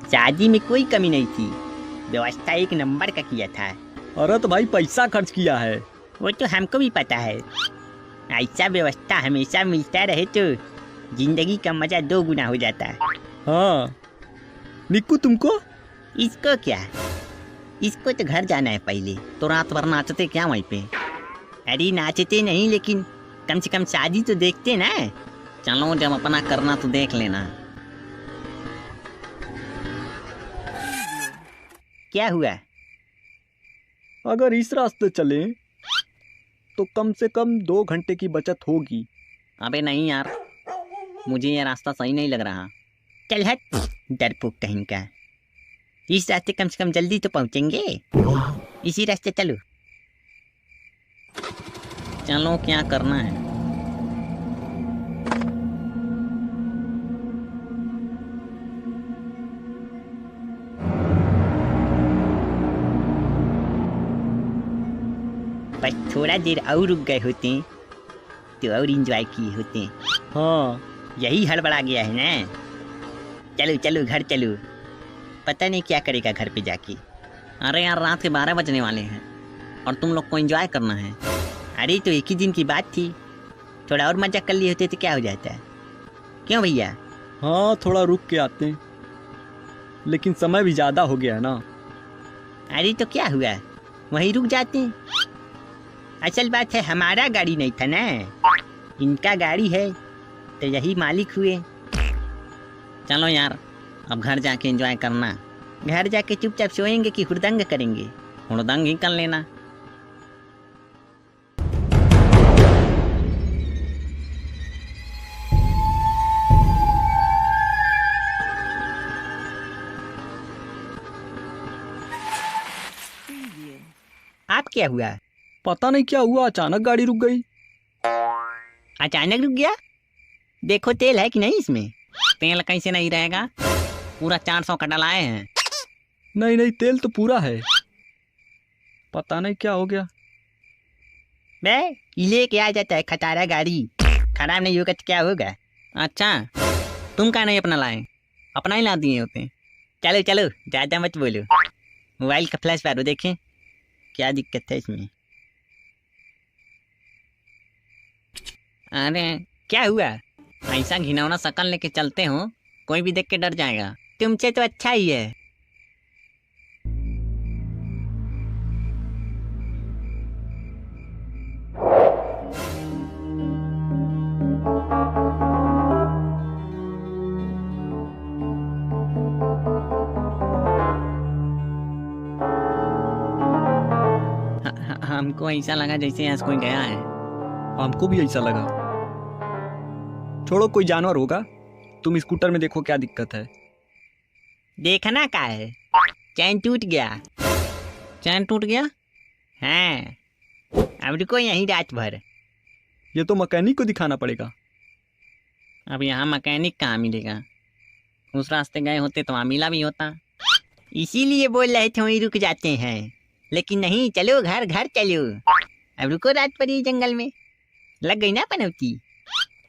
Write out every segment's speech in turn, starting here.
शादी में कोई कमी नहीं थी, व्यवस्था एक नंबर का किया था। अरे तो भाई पैसा खर्च किया है। वो तो हमको भी पता है। ऐसा व्यवस्था हमेशा मिलता रहे तो जिंदगी का मजा 2 गुना हो जाता है। हाँ निक्कू तुमको? इसको क्या, इसको तो घर जाना है पहले। तो रात भर नाचते क्या वहीं पे? अरे नाचते नहीं, लेकिन कम से कम शादी तो देखते ना। चलो जब अपना करना तो देख लेना। क्या हुआ? अगर इस रास्ते चले तो कम से कम 2 घंटे की बचत होगी। अबे नहीं यार, मुझे ये रास्ता सही नहीं लग रहा। चल हट डरपोक कहीं का। इस रास्ते कम से कम जल्दी तो पहुंचेंगे। इसी रास्ते चलो। चलो क्या करना है? बस थोड़ा देर और रुक गए होते तो और इंजॉय किए होते। हाँ यही हड़बड़ा गया है ना। चलो चलो घर चलो, पता नहीं क्या करेगा घर पे जाके। अरे यार रात के 12 बजने वाले हैं और तुम लोग को एंजॉय करना है। अरे तो एक ही दिन की बात थी, थोड़ा और मजा कर लिए होते तो क्या हो जाता है। क्यों भैया? हाँ थोड़ा रुक के आते हैं, लेकिन समय भी ज़्यादा हो गया है ना। अरे तो क्या हुआ, वहीं रुक जाते हैं। असल बात है हमारा गाड़ी नहीं था ना, इनका गाड़ी है तो यही मालिक हुए। चलो यार अब घर जाके एंजॉय करना। घर जाके चुपचाप सोएंगे कि हुड़दंग करेंगे? हुड़दंग ही कर लेना। आप क्या हुआ? पता नहीं क्या हुआ, अचानक गाड़ी रुक गई। अचानक रुक गया? देखो तेल है कि नहीं इसमें? तेल कैसे नहीं रहेगा, पूरा 400 का डलाए हैं। नहीं नहीं तेल तो पूरा है, पता नहीं क्या हो गया। बे लेके आ जाता है खटारा गाड़ी, खराब नहीं होगा तो क्या होगा। अच्छा तुम क्या नहीं अपना लाए, अपना ही ला दिए होते। चलो चलो ज्यादा मत बोलो, मोबाइल का फ्लैश मारो देखें क्या दिक्कत है इसमें। अरे क्या हुआ? ऐसा घिनौना शकल लेके चलते हो, कोई भी देख के डर जाएगा। तुमसे तो अच्छा ही है। हमको ऐसा लगा जैसे यहाँ से कोई गया है। हमको भी ऐसा लगा। छोड़ो कोई जानवर होगा, तुम स्कूटर में देखो क्या दिक्कत है। देखना का है, चैन टूट गया। चैन टूट गया? हाँ अब रुको यहीं रात भर। ये तो मैकेनिक को दिखाना पड़ेगा। अब यहाँ मैकेनिक कहाँ मिलेगा, उस रास्ते गए होते तो वहाँ मिला भी होता। इसीलिए बोल रहे थे वहीं रुक जाते हैं, लेकिन नहीं, चलो घर घर चलो। अब रुको रात पर ही जंगल में, लग गई ना पनौती,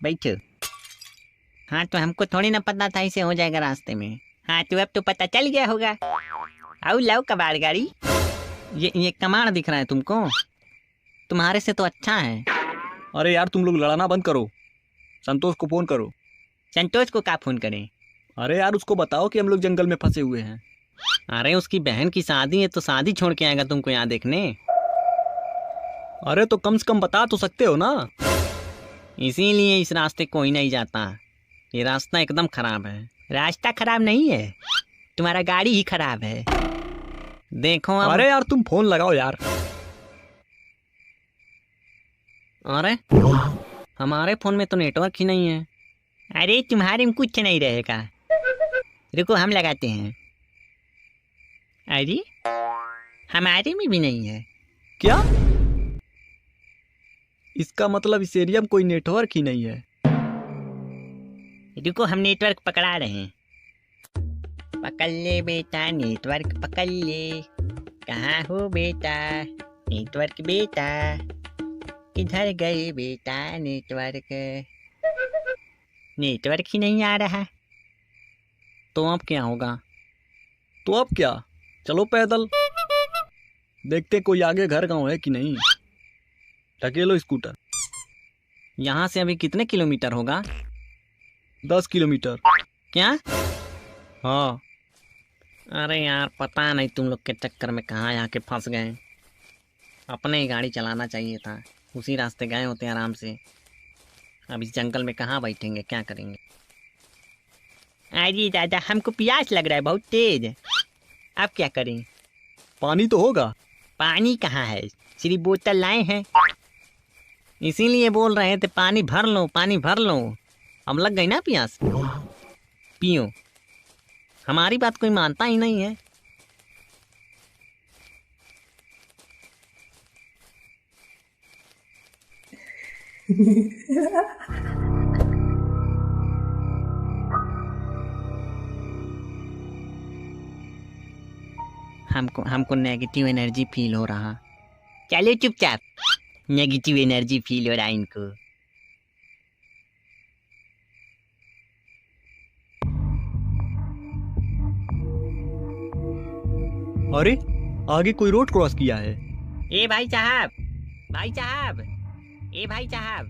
बैठो। हाँ तो हमको थोड़ी ना पता था इसे हो जाएगा रास्ते में। हाँ तो अब तो पता चल गया होगा। आओ लाओ कबाड़ गाड़ी। ये कमाड़ दिख रहा है तुमको, तुम्हारे से तो अच्छा है। अरे यार तुम लोग लड़ना बंद करो, संतोष को फोन करो। संतोष को क्या फोन करें? अरे यार उसको बताओ कि हम लोग जंगल में फंसे हुए हैं। अरे उसकी बहन की शादी है तो शादी छोड़ के आएगा तुमको यहाँ देखने। अरे तो कम से कम बता तो सकते हो ना। इसीलिए इस रास्ते कोई नहीं जाता, ये रास्ता एकदम खराब है। रास्ता खराब नहीं है, तुम्हारा गाड़ी ही खराब है। देखो अब। अरे यार तुम फोन लगाओ यार। अरे हमारे फोन में तो नेटवर्क ही नहीं है। अरे तुम्हारे में कुछ नहीं रहेगा, रुको हम लगाते हैं। अरे हमारे में भी नहीं है। क्या? इसका मतलब इस एरिया में कोई नेटवर्क ही नहीं है। रुको हम नेटवर्क पकड़ा रहे हैं। पकड़ ले बेटा नेटवर्क पकड़ ले, कहाँ हो बेटा नेटवर्क बेटा, किधर गए बेटा नेटवर्क, नेटवर्क ही नहीं आ रहा। तो अब क्या होगा? तो अब क्या, चलो पैदल, देखते कोई आगे घर गांव है कि नहीं। ढकेलो स्कूटर। यहाँ से अभी कितने किलोमीटर होगा? 10 किलोमीटर। क्या? हाँ। अरे यार, पता नहीं तुम लोग के चक्कर में कहाँ आके फंस गए। अपने ही गाड़ी चलाना चाहिए था, उसी रास्ते गए होते आराम से। अब इस जंगल में कहाँ बैठेंगे, क्या करेंगे? अरे दादा, हमको प्यास लग रहा है बहुत तेज। अब क्या करें? पानी तो होगा। पानी कहाँ है, सिर्फ बोतल लाए हैं, इसीलिए बोल रहे थे पानी भर लो, पानी भर लो। अब लग गई ना प्यास, पियो। हमारी बात कोई मानता ही नहीं है। हमको नेगेटिव एनर्जी फील हो रहा। चलो चुपचाप, नेगेटिव एनर्जी फील हो रहा है इनको। अरे आगे कोई रोड क्रॉस किया है। ए भाई साहब, भाई साहब, ए भाई साहब,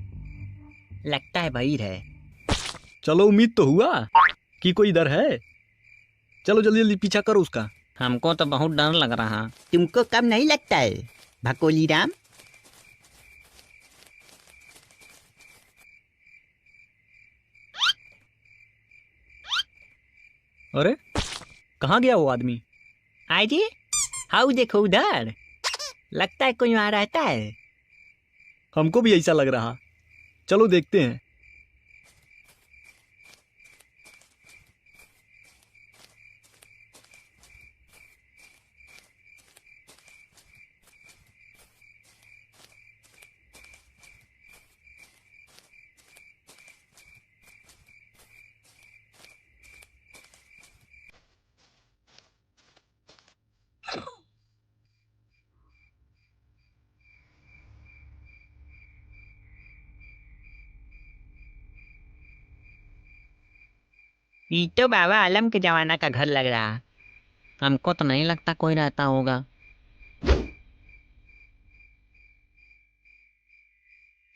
लगता है भीड़ है। चलो, उम्मीद तो हुआ कि कोई इधर है। चलो जल्दी जल्दी पीछा करो उसका। हमको तो बहुत डर लग रहा। तुमको कब नहीं लगता है भकोली राम? अरे कहाँ गया वो आदमी? आइए, हाउ देखो उधर, लगता है कोई वहां रहता है। हमको भी ऐसा लग रहा, चलो देखते हैं। ये तो बाबा आलम के जमाना का घर लग रहा। हमको तो नहीं लगता कोई रहता होगा।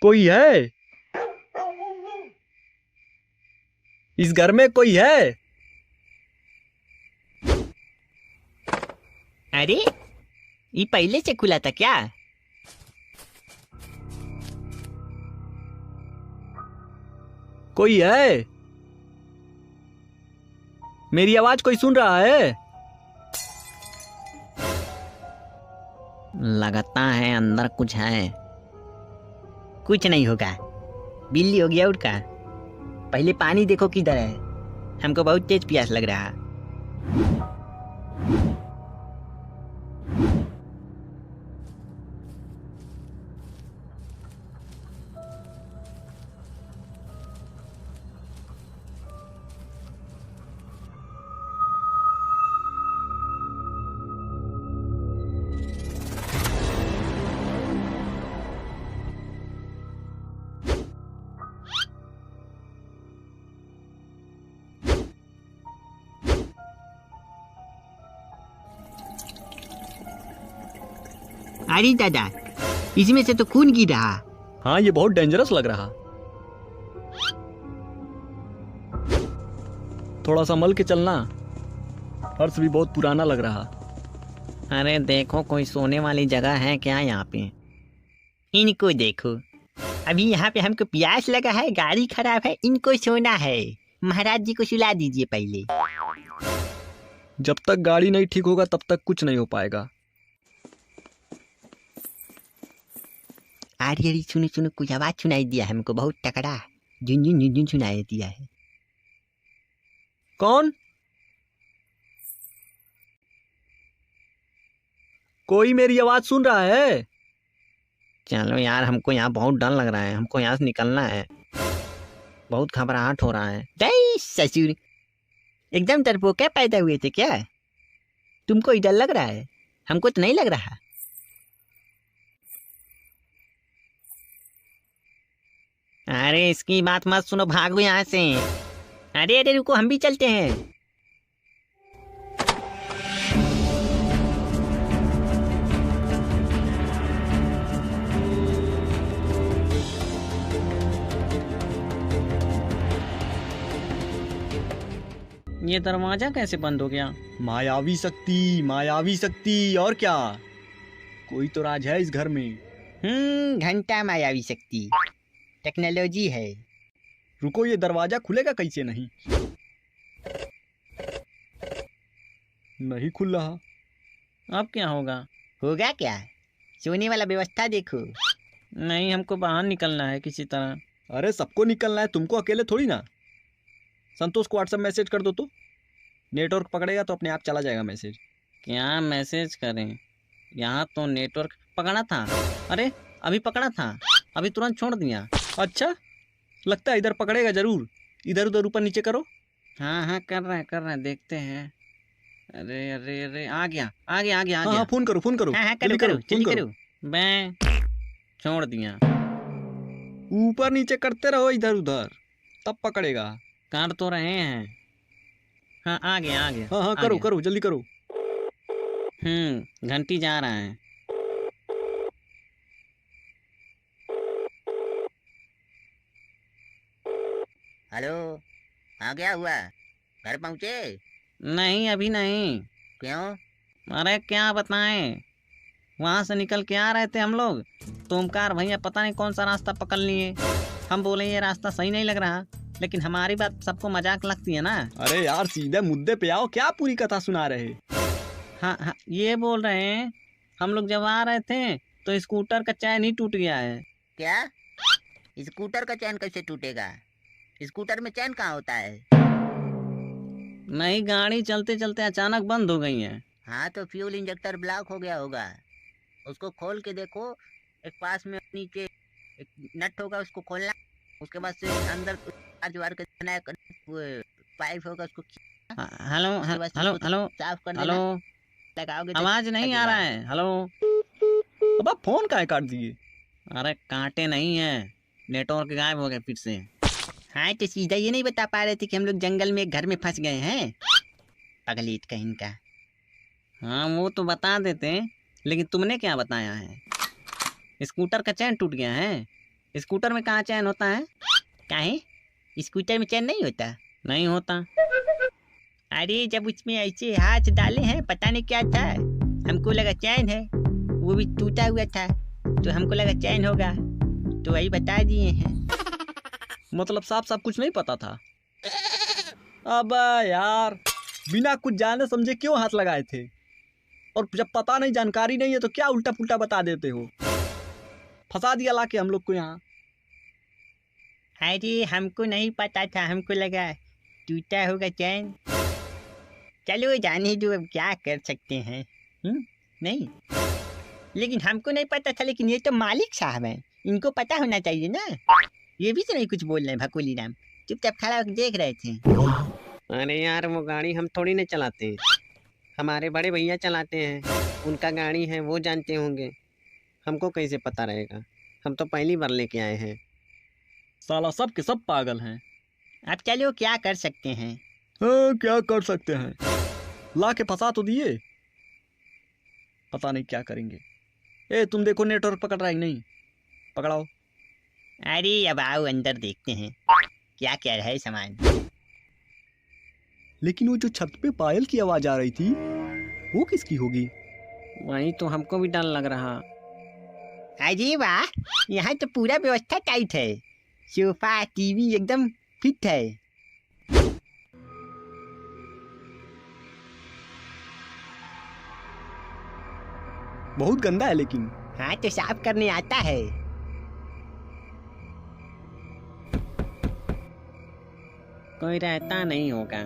कोई है इस घर में? कोई है? अरे, ये पहले से खुला था क्या? कोई है? मेरी आवाज कोई सुन रहा है? लगता है अंदर कुछ है। कुछ नहीं होगा, बिल्ली हो गया उड़का। पहले पानी देखो किधर है, हमको बहुत तेज प्यास लग रहा। अरे दादा, इसमें से तो खून गिर रहा। हाँ, ये बहुत डेंजरस लग रहा। थोड़ा संभल के चलना, फर्श भी बहुत पुराना लग रहा। अरे देखो, कोई सोने वाली जगह है क्या यहाँ पे? इनको देखो, अभी यहाँ पे हमको प्यास लगा है, गाड़ी खराब है, इनको सोना है। महाराज जी को सुला दीजिए पहले। जब तक गाड़ी नहीं ठीक होगा तब तक कुछ नहीं हो पाएगा। अरे अरे, सुनो सुनो, कुछ आवाज सुनाई दिया है हमको, बहुत तकड़ा झुनझुन झुनझुन सुनाई दिया है। कौन? कोई मेरी आवाज सुन रहा है? चलो यार, हमको यहाँ बहुत डर लग रहा है, हमको यहाँ से निकलना है। बहुत घबराहट हो रहा है। जय ससुर, एकदम डरपोक पैदा हुए थे क्या? तुमको डर लग रहा है, हमको तो नहीं लग रहा। अरे इसकी बात मत सुनो, भागो यहाँ से। अरे अरे रुको, हम भी चलते हैं। ये दरवाजा कैसे बंद हो गया? मायावी शक्ति और क्या, कोई तो राज है इस घर में। घंटा मायावी शक्ति, टेक्नोलॉजी है। रुको, ये दरवाजा खुलेगा कैसे? नहीं खुल रहा। अब क्या होगा? होगा क्या? सोने वाला व्यवस्था देखो। नहीं, हमको बाहर निकलना है किसी तरह। अरे सबको निकलना है, तुमको अकेले थोड़ी ना। संतोष को व्हाट्सएप मैसेज कर दो, तो नेटवर्क पकड़ेगा तो अपने आप चला जाएगा मैसेज। क्या मैसेज करें? यहाँ तो नेटवर्क पकड़ा था। अरे अभी पकड़ा था, अभी तुरंत छोड़ दिया। अच्छा, लगता है इधर पकड़ेगा जरूर। इधर उधर ऊपर नीचे करो। हाँ कर रहे हैं, देखते हैं। अरे आ गया। हाँ, फोन करो। हाँ, जल्दी करो। मैं छोड़ दिया। ऊपर नीचे करते रहो इधर उधर, तब पकड़ेगा। कर तो रहे हैं। हाँ, आ गया। हाँ, करो जल्दी करो। घंटी जा रहा है। हेलो, हाँ क्या हुआ? घर पहुँचे? नहीं, अभी नहीं। क्यों? अरे क्या बताएं, वहाँ से निकल के आ रहे थे हम लोग, तो ओमकार भैया पता नहीं कौन सा रास्ता पकड़ लिए। हम बोले ये रास्ता सही नहीं लग रहा, लेकिन हमारी बात सबको मजाक लगती है ना। अरे यार, सीधे मुद्दे पे आओ, क्या पूरी कथा सुना रहे? हाँ, ये बोल रहे हैं हम लोग जब आ रहे थे तो स्कूटर का चैन ही टूट गया है। क्या? स्कूटर का चैन कैसे टूटेगा? स्कूटर में चैन कहाँ होता है? नहीं, गाड़ी चलते चलते अचानक बंद हो गई है। हाँ, तो फ्यूल इंजेक्टर ब्लॉक हो गया होगा। उसको खोल के देखो। एक पास में नीचे एक नट होगा, उसको खोलना। उसके बाद से अंदर पाइप होगा, उसको हेलो साफ कर देना। हेलो, लगाओगे आवाज नहीं आ रहा है। हेलो, अब आप फोन काहे काट दिए? अरे काटे नहीं है, नेटवर्क गायब हो गया फिर से। हाँ, तो सीधा ये नहीं बता पा रहे थे कि हम लोग जंगल में एक घर में फंस गए हैं? पगलीट कहीं का। हाँ, वो तो बता देते, लेकिन तुमने क्या बताया है? स्कूटर का चैन टूट गया है। स्कूटर में कहाँ चैन होता है? काहे? स्कूटर में चैन नहीं होता? नहीं होता। अरे जब उसमें ऐसे हाथ डाले हैं, पता नहीं क्या था, हमको लगा चैन है, वो भी टूटा हुआ था, तो हमको लगा चैन होगा, तो वही बता दिए हैं। मतलब साफ कुछ नहीं पता था? अब यार, बिना कुछ जाने समझे क्यों हाथ लगाए थे? और जब पता नहीं, जानकारी नहीं है, तो क्या उल्टा पुल्टा बता देते हो? फंसा दिया लाके हम लोग को यहाँ। अरे हमको नहीं पता था, हमको लगा टूटा होगा चैन। चलो जाने दो, अब क्या कर सकते हैं। नहीं, लेकिन हमको नहीं पता था, लेकिन ये तो मालिक साहब हैं, इनको पता होना चाहिए ना। ये भी तो नहीं कुछ बोल रहे, भकोली राम चुपचाप खड़ा होकर देख रहे थे। अरे यार, वो गाड़ी हम थोड़ी ना चलाते हैं, हमारे बड़े भैया चलाते हैं, उनका गाड़ी है, वो जानते होंगे, हमको कैसे पता रहेगा? हम तो पहली बार लेके आए हैं। साला सब के सब पागल हैं। अब चलो क्या कर सकते हैं। हाँ, क्या कर सकते हैं, ला के फंसा तो दिए, पता नहीं क्या करेंगे। ए तुम देखो नेटवर्क पकड़ रहा है नहीं, पकड़ाओ। अरे अब आओ अंदर देखते हैं क्या क्या है सामान। लेकिन वो जो छत पे पायल की आवाज आ रही थी, वो किसकी होगी? वही तो हमको भी डर लग रहा। अरे वाह, यहाँ तो पूरा व्यवस्था टाइट है, सोफा टीवी एकदम फिट है। बहुत गंदा है लेकिन। हाँ, तो साफ करने आता है। कोई रहता नहीं होगा।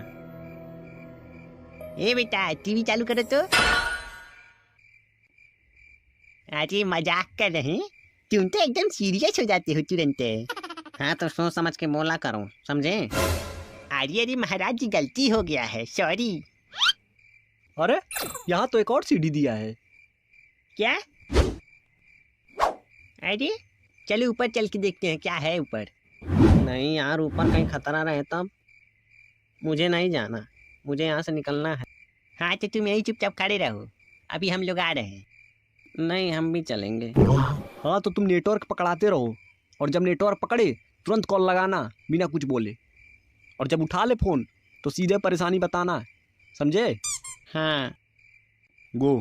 ए बेटा, टीवी चालू करो तो। अरे मजाक कर रहे, तुम तो एकदम सीरियस हो जाते हो तुरंत। हाँ, तो सोच समझ के बोला करो, समझे? अरे महाराज जी, गलती हो गया है, सॉरी। अरे यहाँ तो एक और सीढ़ी दिया है। क्या? अरे चलो ऊपर चल के देखते हैं क्या है ऊपर। नहीं यार, ऊपर कहीं खतरा रहे तब। मुझे नहीं जाना, मुझे यहाँ से निकलना है। हाँ, तो तुम यही चुपचाप खड़े रहो, अभी हम लोग आ रहे हैं। नहीं, हम भी चलेंगे। हाँ, तो तुम नेटवर्क पकड़ाते रहो, और जब नेटवर्क पकड़े तुरंत कॉल लगाना बिना कुछ बोले, और जब उठा ले फोन तो सीधे परेशानी बताना है, समझे? हाँ। गो।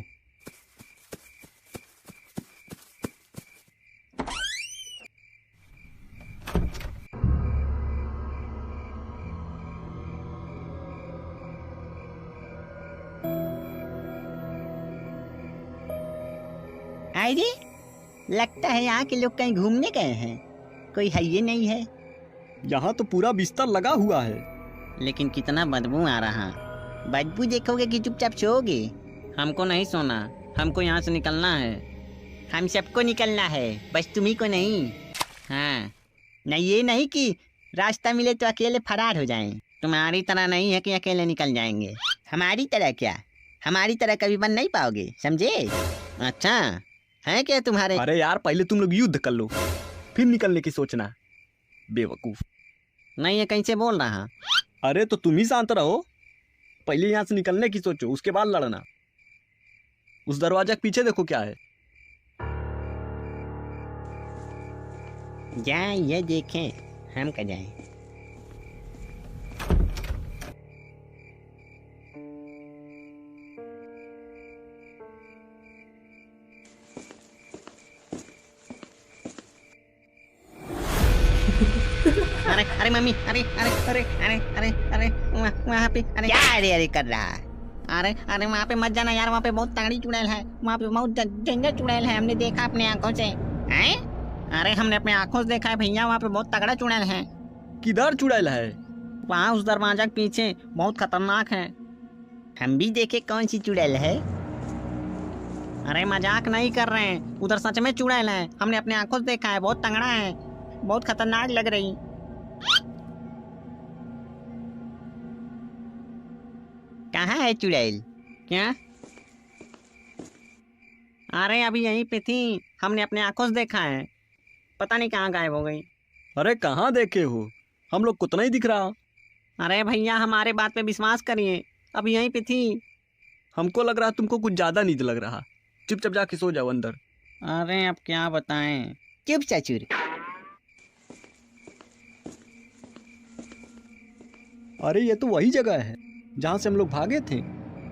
अरे लगता है यहाँ के लोग कहीं घूमने गए हैं, कोई है ये नहीं है। यहाँ तो पूरा बिस्तर लगा हुआ है। लेकिन कितना बदबू आ रहा। बदबू देखोगे कि चुपचाप सोओगे? हमको नहीं सोना, हमको यहाँ से निकलना है। हम सबको निकलना है, बस तुम्ही को नहीं। हाँ, नहीं ये नहीं कि रास्ता मिले तो अकेले फरार हो जाएं। तुम्हारी तरह नहीं है कि अकेले निकल जाएंगे। हमारी तरह क्या? हमारी तरह कभी बन नहीं पाओगे, समझे? अच्छा है क्या तुम्हारे? अरे यार पहले तुम लोग युद्ध कर लो, फिर निकलने की सोचना, बेवकूफ। नहीं है कैसे बोल रहा? अरे तो तुम ही शांत रहो, पहले यहाँ से निकलने की सोचो, उसके बाद लड़ना। उस दरवाजा के पीछे देखो क्या है। जाए ये देखें, हम का जाए। अरे अरे मम्मी, अरे अरे अरे अरे अरे अरे वहाँ पे अरे क्या अरे अरे कर रहा है? अरे अरे वहाँ पे मत जाना यार, वहाँ पे बहुत तगड़ी चुड़ैल है, वहाँ पे बहुत डेंजर चुड़ैल है, हमने देखा अपने आंखों से। हैं? अरे हमने अपने आंखों से देखा है भैया, वहाँ पे बहुत तगड़ा चुड़ैल है। किधर चुड़ैल है? वहाँ उस दरवाजा के पीछे, बहुत खतरनाक है। हम भी देखे कौन सी चुड़ैल है। अरे मजाक नहीं कर रहे हैं, उधर सच में चुड़ैल है, हमने अपने आंखों से देखा है, बहुत तगड़ा है, बहुत खतरनाक लग रही। कहाँ है चुड़ैल? क्या? अरे अभी यहीं पे थी, हमने अपने आंखों से देखा है, पता नहीं कहाँ गायब हो गई। अरे कहाँ देखे हो? हम लोग को तो नहीं दिख रहा। अरे भैया हमारे बात पे विश्वास करिए, अभी यहीं पे थी। हमको लग रहा तुमको कुछ ज्यादा नींद लग रहा, चुपचाप जाके सो जाओ अंदर। अरे अब क्या बताएं। चुप चचुर। अरे ये तो वही जगह है जहाँ से हम लोग भागे थे।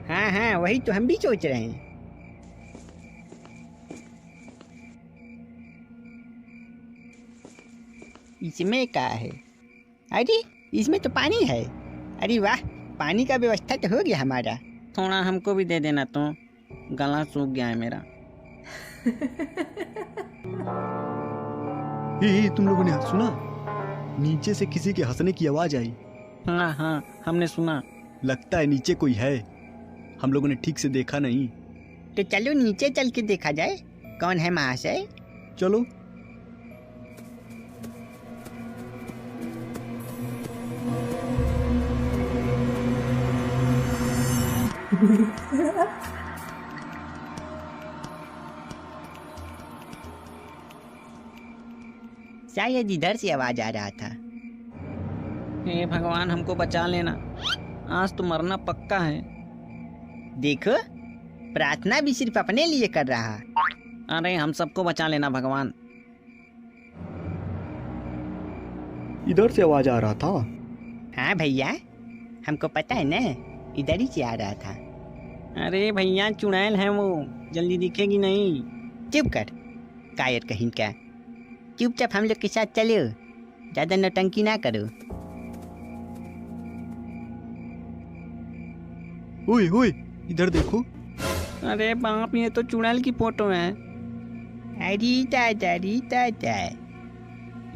हाँ हाँ वही तो हम भी सोच रहे हैं। इसमें क्या है? अरे इसमें तो पानी है। अरे वाह, पानी का व्यवस्था तो हो गया हमारा। थोड़ा हमको भी दे देना, तो गला सूख गया है मेरा। ये तुम लोगों ने सुना? नीचे से किसी के हंसने की आवाज आई। हाँ हाँ हमने सुना। लगता है नीचे कोई है, हम लोगों ने ठीक से देखा नहीं। तो चलो नीचे चल के देखा जाए कौन है महाशय। चलो। शायद इधर से आवाज आ रहा था। हे भगवान हमको बचा लेना, आज तो मरना पक्का है। देखो प्रार्थना भी सिर्फ अपने लिए कर रहा। अरे हम सबको बचा लेना भगवान। इधर से आवाज आ रहा था। हाँ भैया हमको पता है ना, इधर ही से आ रहा था। अरे भैया चुड़ैल है वो, जल्दी दिखेगी नहीं। चुप कर कायर कहीं का, चुपचाप हम लोग के साथ चलो, ज्यादा नौटंकी ना करो। ओए ओए इधर देखो। अरे बाप, ये तो चुड़ैल की फोटो है। अरे दादा रे दादा,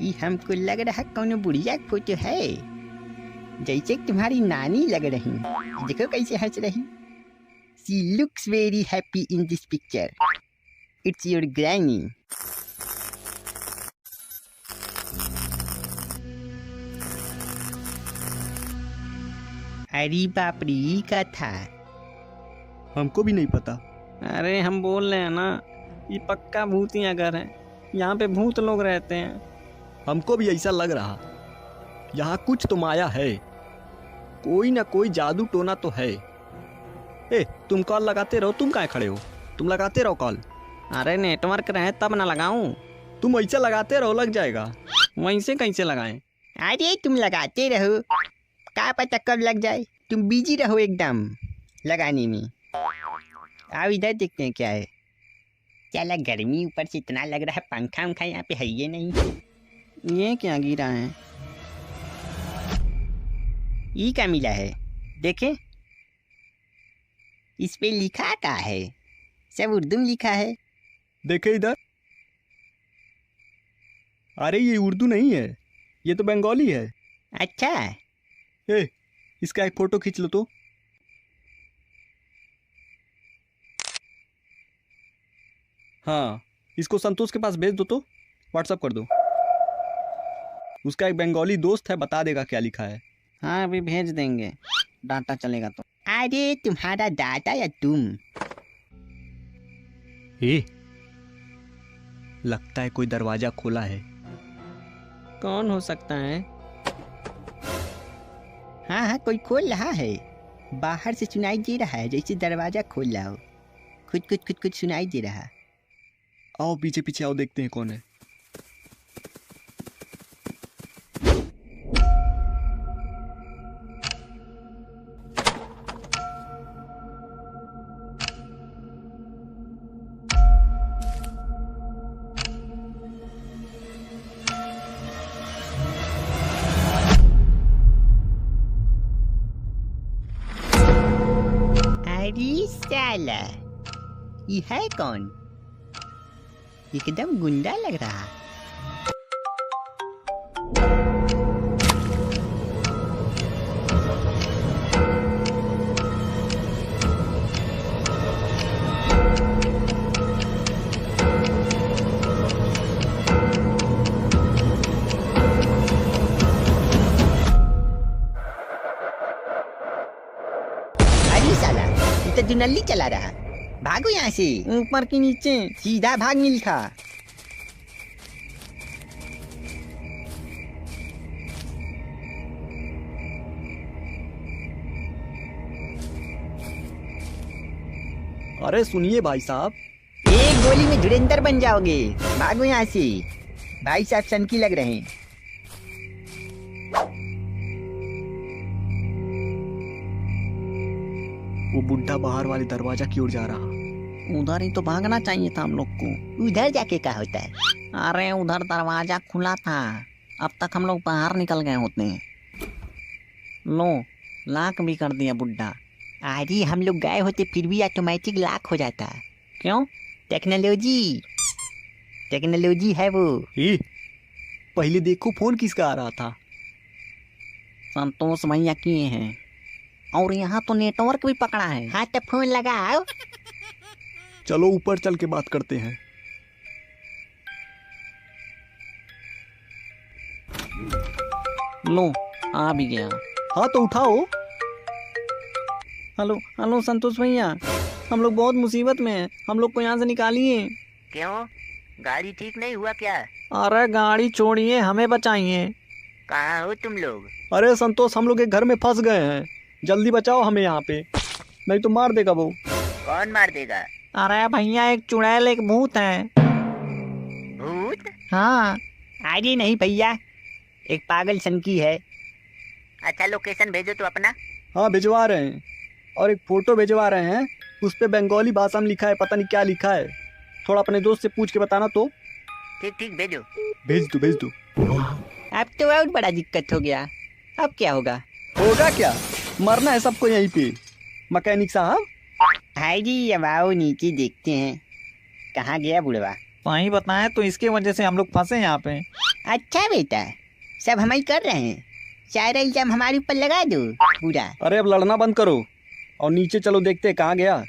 ये हमको लग रहा कौन बुढ़िया की फोटो है, जैसे तुम्हारी नानी लग रही। देखो कैसे हंस रही। She looks very happy in this picture. It's your granny. अरे बाप रे, ये क्या था? हमको भी नहीं पता। अरे हम बोल रहे हैं ना, ये पक्का भूतिया घर है, यहाँ पे भूत लोग रहते हैं। हमको भी ऐसा लग रहा, यहाँ कुछ तो माया है, कोई ना कोई जादू टोना तो है। ए तुम कॉल लगाते रहो, तुम कहाँ खड़े हो? तुम लगाते रहो कॉल। अरे नेटवर्क रहे तब ना लगाऊं। तुम ऐसे लगाते रहो, लग जाएगा। वैसे कैसे लगाएं? अरे तुम लगाते रहो, क्या पता कब लग जाए, तुम बिजी रहो एकदम लगाने में। आओ इधर देखते हैं क्या है। चला गर्मी ऊपर से इतना लग रहा है, पंखा उंखा यहाँ पे है ये नहीं। ये क्या गिरा है? ये क्या मिला है देखे, इस पे लिखा क्या है, सब उर्दू में लिखा है। देखे इधर। अरे ये उर्दू नहीं है, ये तो बंगाली है। अच्छा ए, इसका एक फोटो खींच लो तो। हाँ, इसको संतोष के पास भेज दो तो, व्हाट्सअप कर दो। उसका एक बंगाली दोस्त है, बता देगा क्या लिखा है। हाँ अभी भेज देंगे, डाटा चलेगा तो। अरे तुम्हारा दादा या तुम? ए, लगता है कोई दरवाजा खोला है। कौन हो सकता है? हाँ हाँ कोई खोल रहा है, बाहर से सुनाई दे रहा है जैसे दरवाजा खोल रहा हो। कुछ सुनाई दे रहा। आओ पीछे पीछे आओ, देखते हैं कौन है। अरे साला, ये है कौन? एकदम गुंडा लग रहा। अरे साला, ये तो दुनल्ली चला रहा। भागो यहाँ से, ऊपर की नीचे। सीधा भाग मिल्खा। अरे सुनिए भाई साहब। एक गोली में धुरंधर बन जाओगे, भागो यहाँ से। भाई साहब सनकी लग रहे हैं। वो बुढ़ा बाहर वाले दरवाजा की ओर जा रहा। उधर ही तो भागना चाहिए था हम लोग को। उधर जाके क्या होता है? अरे उधर दरवाजा खुला था, अब तक हम लोग बाहर निकल गए होते। लो, लॉक भी कर दिया बुड्ढा। अरे हम लोग गए होते फिर भी ऑटोमेटिक लॉक हो जाता। क्यों? टेक्नोलॉजी है वो। ए, पहले देखो फोन किसका आ रहा था। संतोष भैया किए हैं, और यहाँ तो नेटवर्क भी पकड़ा है। हाँ तो फोन लगाओ। चलो ऊपर चल के बात करते हैं। लो, आ भी गया। हाँ तो उठाओ। हेलो हेलो संतोष भैया, हम लोग बहुत मुसीबत में हैं, हम लोग को यहाँ से निकालिए। क्यों, गाड़ी ठीक नहीं हुआ क्या? अरे गाड़ी छोड़िए, हमें बचाइए। कहाँ हो तुम लोग? अरे संतोष, हम लोग एक घर में फंस गए हैं, जल्दी बचाओ हमें यहाँ पे, नहीं तो मार देगा वो। कौन मार देगा? अरे भैया, एक चुड़ैल, एक भूत है। भूत? हाँ। अरे नहीं भैया, एक पागल सनकी है। अच्छा लोकेशन भेजो तो अपना। हाँ भिजवा रहे हैं, और एक फोटो भिजवा रहे हैं, उस पे बंगाली भाषा में लिखा है, पता नहीं क्या लिखा है। थोड़ा अपने दोस्त से पूछ के बताना तो। ठीक भेजो। भेज दो। अब तो और बड़ा दिक्कत हो गया, अब क्या होगा? होगा क्या, मरना है सबको यहीं पे। मैकेनिक साहब। भाई जी अब आओ नीचे देखते हैं, कहाँ गया बुढ़वा। वहीं बताएं तो, इसके वजह से हम लोग फंसे यहाँ पे। अच्छा बेटा, सब हम ही कर रहे हैं, सारा इल्जाम हमारे ऊपर लगा दो पूरा। अरे अब लड़ना बंद करो और नीचे चलो, देखते हैं कहाँ गया।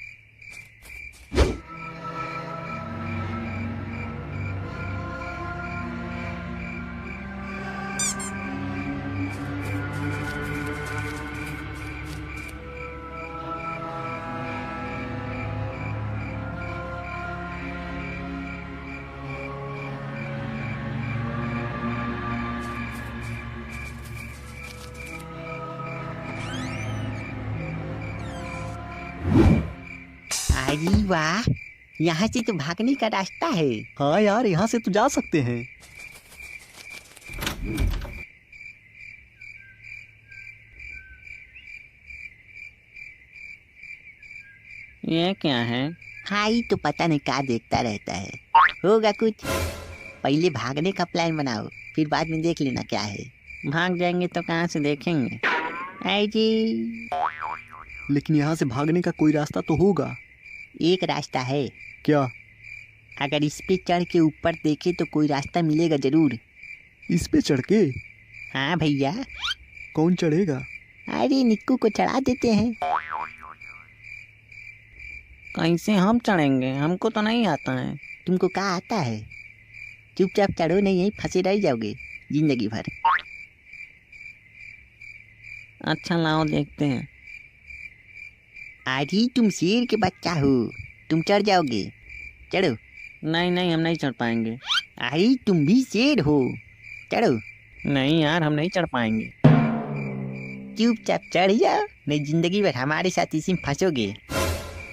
अरे वाह, यहाँ से तो भागने का रास्ता है। हाँ यार, यहाँ से तो जा सकते हैं। ये क्या है? हाँ ही तो पता नहीं क्या देखता रहता है। होगा कुछ। पहले भागने का प्लान बनाओ, फिर बाद में देख लेना क्या है। भाग जाएंगे तो कहाँ से देखेंगे? आई जी। लेकिन यहाँ से भागने का कोई रास्ता तो होगा। एक रास्ता है। क्या? अगर इस पे चढ़ के ऊपर देखे तो कोई रास्ता मिलेगा जरूर। इस पे चढ़ के? हाँ भैया। कौन चढ़ेगा? अरे निक्कू को चढ़ा देते हैं। कैसे हम चढ़ेंगे? हमको तो नहीं आता है। तुमको क्या आता है? चुपचाप चढ़ो, नहीं यहीं फंसे रह जाओगे जिंदगी भर। अच्छा लाओ देखते हैं। अरे तुम शेर के बच्चा हो, तुम चढ़ जाओगे। चढ़ो। नहीं नहीं, हम नहीं चढ़ पाएंगे। अरे तुम भी शेर हो, चढ़ो। नहीं यार, हम नहीं चढ़ पाएंगे। चुपचाप चढ़ जाओ, नहीं जिंदगी भर हमारे साथ इसी में फंसोगे।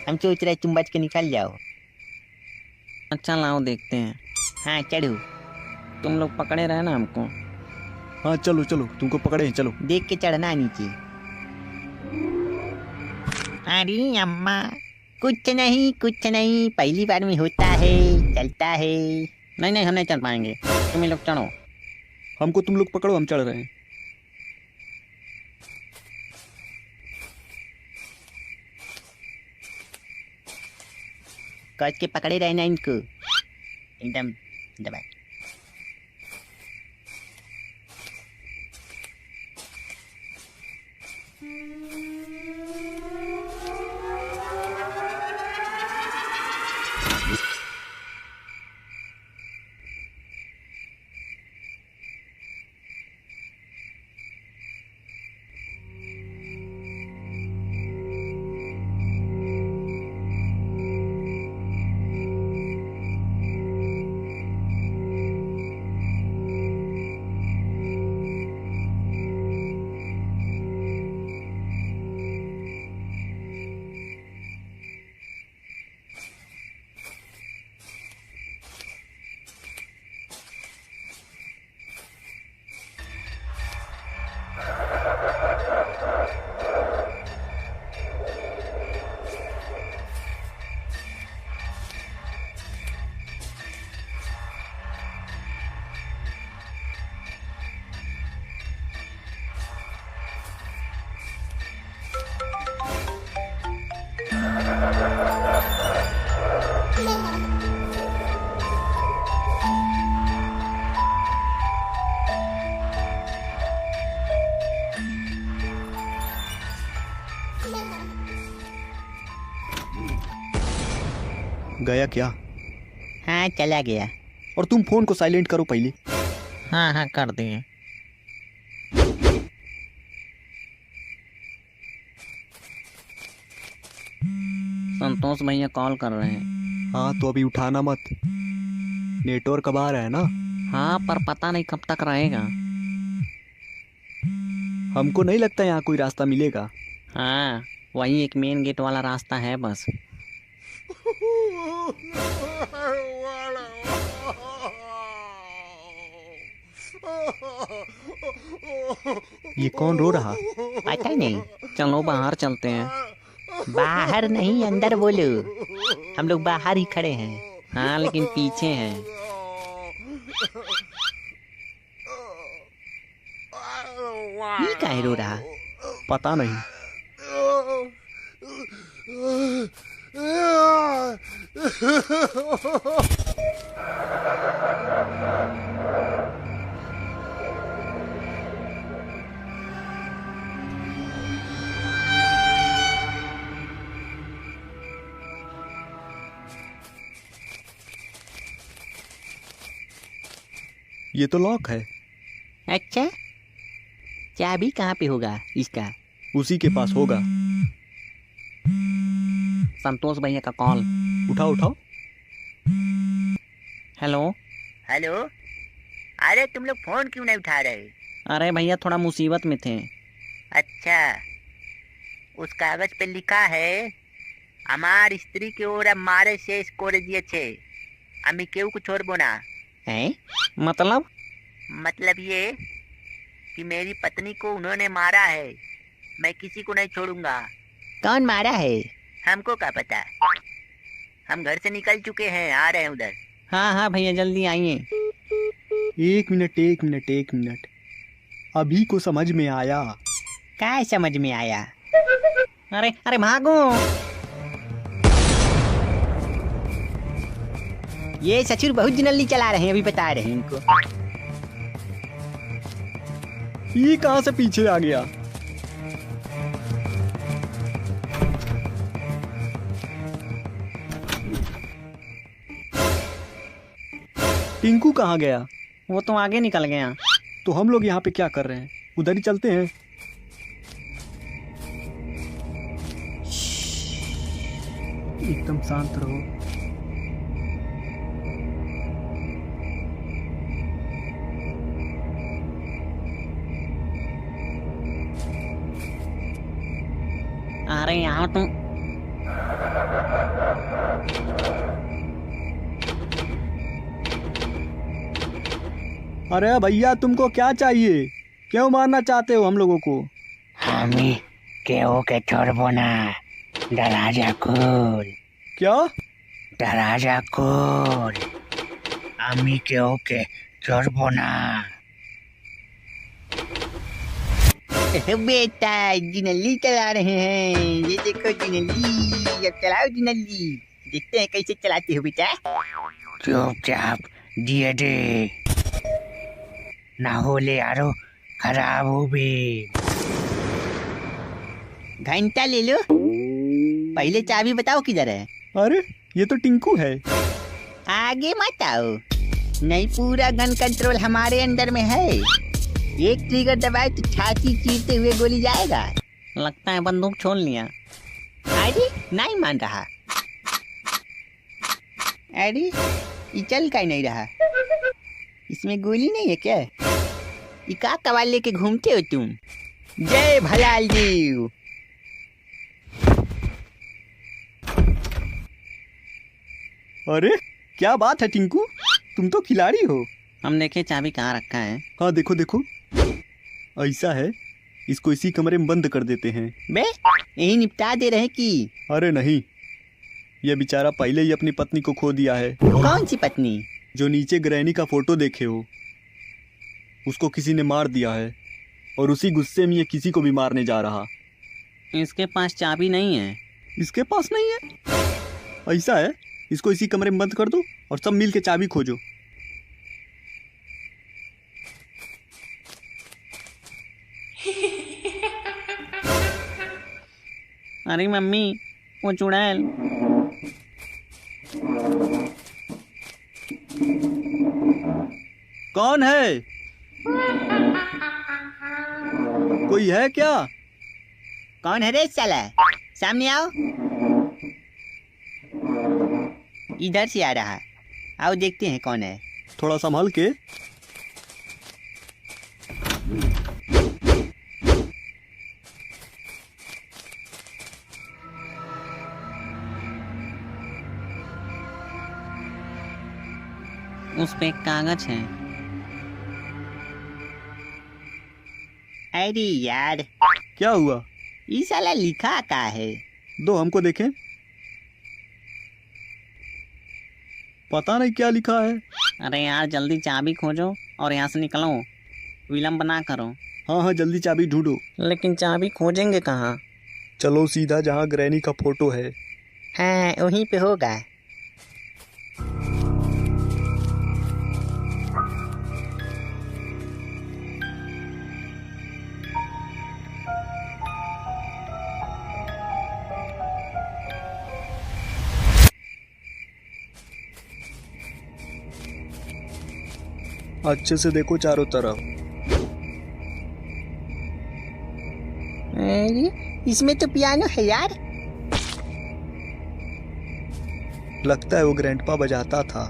हम सोच रहे तुम बच के निकल जाओ। अच्छा लाओ देखते हैं। हाँ चढ़ो। तुम लोग पकड़े रहे ना हमको। हाँ चलो चलो, तुमको पकड़े हैं, चलो। देख के चढ़ना नीचे। अरे अम्मा, कुछ नहीं कुछ नहीं, पहली बार में होता है, चलता है। नहीं नहीं, हम नहीं चढ़ पाएंगे। तुम ही लोग चढ़ो। हमको तुम लोग पकड़ो, हम चढ़ रहे हैं। कस के पकड़े रहना इनको, एकदम दबा। गया क्या? हाँ चला गया। और तुम फोन को साइलेंट करो पहले। हाँ हाँ कर दिए। संतोष भैया कॉल कर रहे हैं। हाँ तो अभी उठाना मत, नेटवर्क अब आ रहा है ना। हाँ पर पता नहीं कब तक रहेगा। हमको नहीं लगता यहाँ कोई रास्ता मिलेगा। हाँ वही एक मेन गेट वाला रास्ता है बस। ये कौन रो रहा? पता नहीं। चलो बाहर चलते हैं। बाहर नहीं, अंदर बोलो। हम लोग बाहर ही खड़े हैं। हाँ लेकिन पीछे हैं। ये काहे रो रहा? पता नहीं। ये तो लॉक है। अच्छा, चाबी कहाँ पे होगा इसका? उसी के पास होगा। संतोष भैया का कॉल। उठाओ उठाओ। हेलो। हेलो। अरे तुम लोग फोन क्यों नहीं उठा रहे? अरे भैया थोड़ा मुसीबत में थे। अच्छा, उस कागज पे लिखा है हमार स्त्री के ओर अब मारे से स्कोर दिए छे, अमी केहू को छोड़बो ना है। मतलब ये कि मेरी पत्नी को उन्होंने मारा है, मैं किसी को नहीं छोड़ूंगा। कौन मारा है? हमको क्या पता, हम घर से निकल चुके हैं, आ रहे हैं उधर। हाँ हाँ भैया जल्दी आइए। 1 मिनट, अभी को समझ में आया। क्या समझ में आया? अरे अरे भागो। ये ससुर बहुत जल्दी चला रहे हैं, अभी बता रहे हैं इनको। ये कहाँ से पीछे आ गया? टिंकू कहाँ गया? वो तो आगे निकल गया। तो हम लोग यहाँ पे क्या कर रहे हैं? उधर ही चलते हैं। एकदम शांत रहो। अरे यहाँ तुम। अरे भैया तुमको क्या चाहिए? क्यों मारना चाहते हो हम लोगों को? हमें केहू के छोड़बो ना, दरवाजा खोल, क्या? दरवाजा खोल, हमें केहू के छोड़बो ना। बेटा जिनली चला रहे हैं, ये देखो जिनली, अब चलाओ जिनली, देखते हैं कैसे चलाते हो बेटा। चुपचाप दिए दे, ना हो ले यारो, खराब हो बे। घंटा ले लो, पहले चाबी बताओ किधर है। अरे ये तो टिंकू है। आगे मत आओ, नहीं पूरा गन कंट्रोल हमारे अंदर में है। एक ट्रिगर दबाए तो छाती चीरते हुए गोली जाएगा। लगता है बंदूक छोड़ लिया। अरे नहीं मान रहा। अरे ये चल का ही नहीं रहा, इसमें गोली नहीं है क्या? ये का कवाल लेके घूमते हो तुम? जय भलाल जी। अरे क्या बात है टिंकू, तुम तो खिलाड़ी हो। हम देखे चाबी कहाँ रखा है। हाँ देखो देखो, ऐसा है, इसको इसी कमरे में बंद कर देते हैं। बे यही निपटा दे रहे कि? अरे नहीं, यह बेचारा पहले ही अपनी पत्नी को खो दिया है। कौन सी पत्नी? जो नीचे ग्रैनी का फोटो देखे हो, उसको किसी ने मार दिया है, और उसी गुस्से में ये किसी को भी मारने जा रहा। इसके पास चाबी नहीं है। इसके पास नहीं है? ऐसा है, इसको इसी कमरे में बंद कर दो और सब मिल के चाबी खोजो। अरे मम्मी वो चुड़ैल। कौन है? कोई है क्या? कौन है रे साला? सामने आओ। इधर से आ रहा है, आओ देखते हैं कौन है। थोड़ा संभल के। उस पे एक कागज है। अरे यार, क्या हुआ? ये साला लिखा का है? दो हमको देखें। पता नहीं क्या लिखा है। अरे यार जल्दी चाबी खोजो और यहाँ से निकलो, विलम्ब ना करो। हाँ हाँ जल्दी चाबी ढूंढो। लेकिन चाबी खोजेंगे कहाँ? चलो सीधा जहाँ ग्रैनी का फोटो है। हाँ वहीं पे होगा। अच्छे से देखो चारों तरफ। अरे इसमें तो पियानो है यार। लगता है वो ग्रैंडपा बजाता था।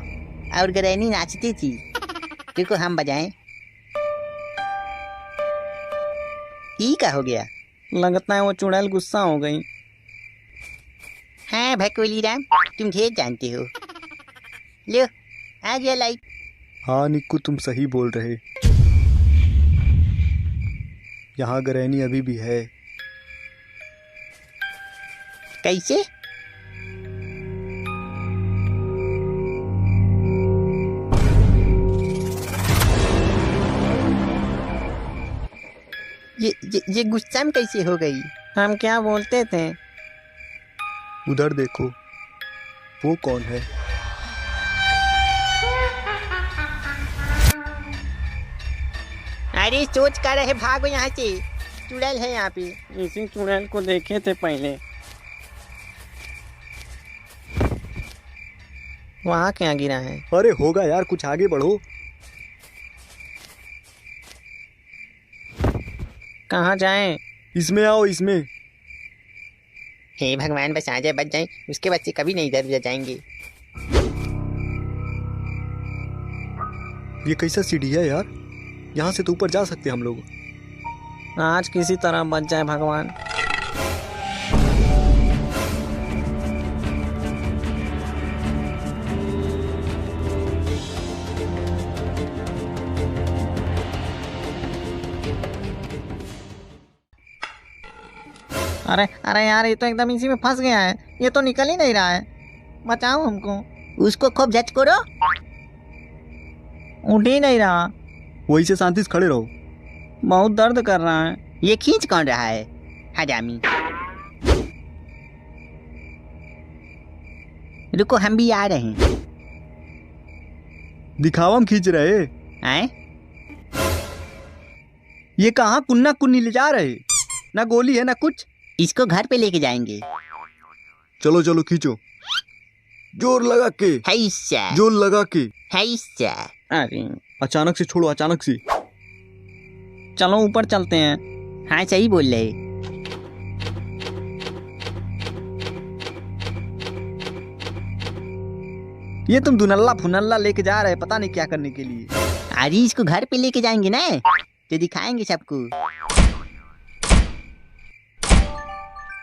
और ग्रैनी नाचती थी। देखो हम बजाएं। ई क्या हो गया? लगता है वो चुड़ैल गुस्सा हो गई। हाँ भकोली राम, तुम ढेर जानते हो। लो आ गया लाइट। हाँ निक्कू तुम सही बोल रहे, यहाँ ग्रैनी अभी भी है। कैसे? ये गुस्सा में कैसे हो गई? हम क्या बोलते थे? उधर देखो, वो कौन है? अरे सोच कर रहे, भागो यहाँ से, चुड़ैल है यहाँ पे। इसी चुड़ैल को देखे थे पहले। वहाँ क्या गिरा है? अरे होगा यार, कुछ आगे बढ़ो। कहाँ जाएं? इसमें आओ, इसमें। हे भगवान, बस आ जाए, बच जाए, उसके बच्चे कभी नहीं इधर उधर जाएंगे। ये कैसा सीढ़ी है यार? यहाँ से तो ऊपर जा सकते हैं हम लोग। आज किसी तरह बच जाए भगवान। अरे अरे यार, ये तो एकदम इसी में फंस गया है। ये तो निकल ही नहीं रहा है। बचाओ हमको। उसको खूब झट करो। उठ ही नहीं रहा। वहीं से शांति से खड़े रहो। बहुत दर्द कर रहा है। ये खींच कौन रहा है? हजामी, रुको, हम भी आ रहे हैं। दिखावा में खींच रहे। आए? ये कहाँ कुन्ना कुन्नी ले जा रहे? ना गोली है ना कुछ। इसको घर पे लेके जाएंगे। चलो चलो खींचो, जोर लगा के, हैसा जोर लगा के। हैसा। अरे अचानक से छोड़ो, अचानक से। चलो ऊपर चलते हैं। हाँ सही बोल रहे। ये तुम दुनल्ला फुनल्ला लेके जा रहे, पता नहीं क्या करने के लिए। अरे इसको घर पे लेके जाएंगे ना, तो दिखाएंगे सबको।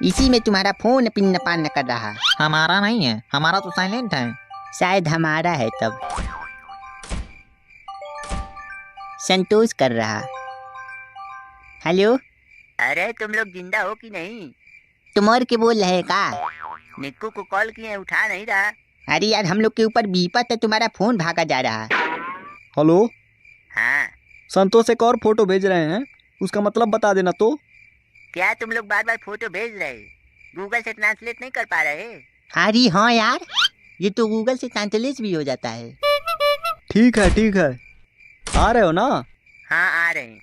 इसी में तुम्हारा फोन पिन पान कर रहा। हमारा नहीं है, हमारा तो साइलेंट है। शायद हमारा है तब। संतोष कर रहा। हेलो, अरे तुम लोग जिंदा हो कि नहीं? तुम और के बोल रहे का? निक्कू को कॉल किए, उठा नहीं रहा। अरे यार, हम लोग के ऊपर विपत है, तुम्हारा फोन भागा जा रहा। हेलो, हाँ संतोष एक और फोटो भेज रहे हैं, उसका मतलब बता देना। तो क्या तुम लोग बार बार फोटो भेज रहे? गूगल से ट्रांसलेट नहीं कर पा रहे? अरे हाँ यार, ये तो गूगल से ट्रांसलेट भी हो जाता है। ठीक है ठीक है, आ रहे हो ना? हाँ आ रहे हैं।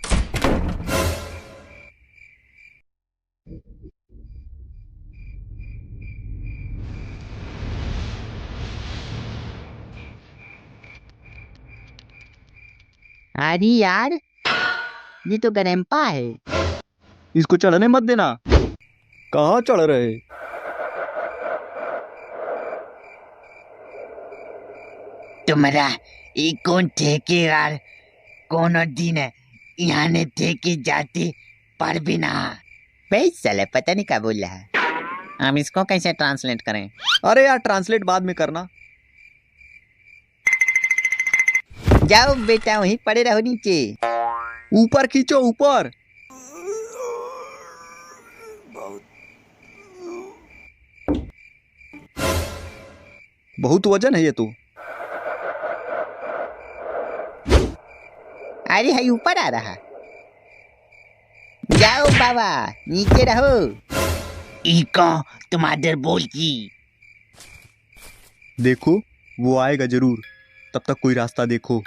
अरे यार, ये तो गरम्पा है। इसको चढ़ने मत देना। कहाँ चढ़ रहे? तुम्हारा एक कौन ठेकेदार कोनो दिन यहाँ ने ठेके जाते पर बिना। भाई साले पता नहीं क्या बोल रहा है। अब इसको कैसे ट्रांसलेट करें? अरे यार, ट्रांसलेट बाद में करना। जाओ बेटा, वहीं पड़े रहो नीचे। ऊपर खींचो, ऊपर। बहुत वजन है ये तो। अरे है ऊपर आ रहा। जाओ बाबा, नीचे रहो। इको तुम्हारे बोल की। देखो, वो आएगा जरूर, तब तक कोई रास्ता देखो।